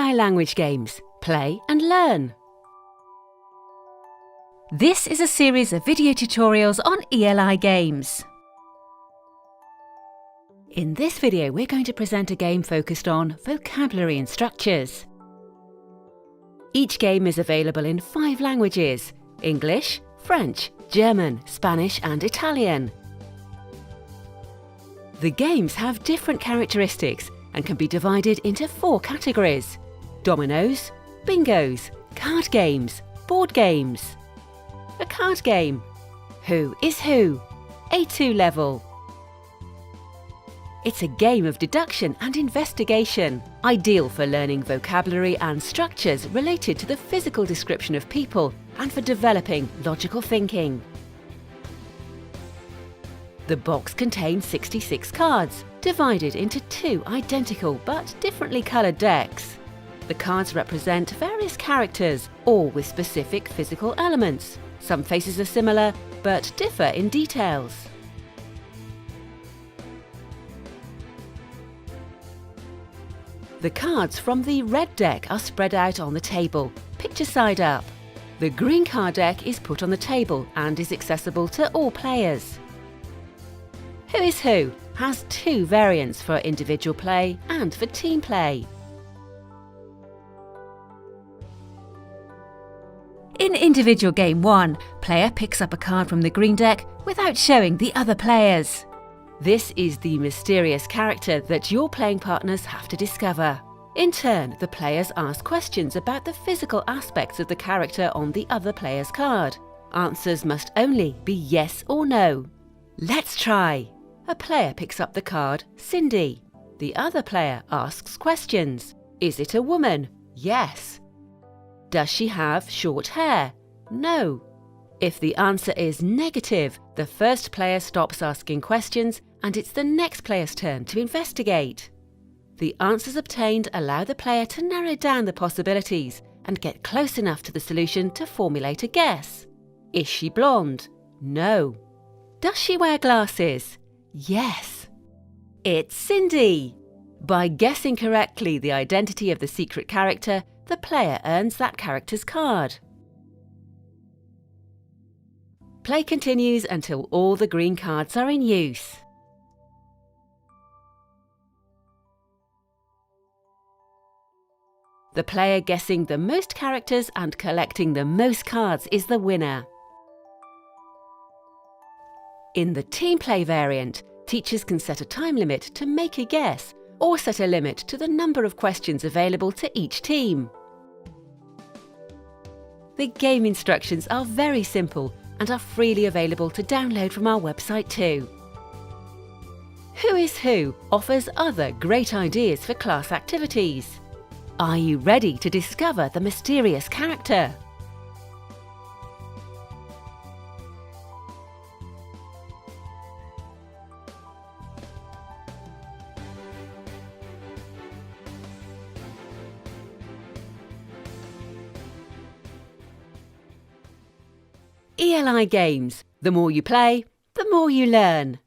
ELI language games. Play and learn. This is a series of video tutorials on ELI games. In this video, we're going to present a game focused on vocabulary and structures. Each game is available in 5 languages: English, French, German, Spanish and Italian. The games have different characteristics and can be divided into 4 categories: dominoes, bingos, card games, board games. A card game. Who is who? A2 level. It's a game of deduction and investigation, ideal for learning vocabulary and structures related to the physical description of people and for developing logical thinking. The box contains 66 cards, divided into 2 identical but differently coloured decks. The cards represent various characters, all with specific physical elements. Some faces are similar, but differ in details. The cards from the red deck are spread out on the table, picture side up. The green card deck is put on the table and is accessible to all players. Who is Who has 2 variants for individual play and for team play. In individual game 1, player picks up a card from the green deck without showing the other players. This is the mysterious character that your playing partners have to discover. In turn, the players ask questions about the physical aspects of the character on the other player's card. Answers must only be yes or no. Let's try. A player picks up the card Cindy. The other player asks questions. Is it a woman? Yes. Does she have short hair? No. If the answer is negative, the first player stops asking questions and it's the next player's turn to investigate. The answers obtained allow the player to narrow down the possibilities and get close enough to the solution to formulate a guess. Is she blonde? No. Does she wear glasses? Yes. It's Cindy. By guessing correctly the identity of the secret character, the player earns that character's card. Play continues until all the green cards are in use. The player guessing the most characters and collecting the most cards is the winner. In the team play variant, teachers can set a time limit to make a guess or set a limit to the number of questions available to each team. The game instructions are very simple and are freely available to download from our website too. Who is Who offers other great ideas for class activities. Are you ready to discover the mysterious character? ELI games. The more you play, the more you learn.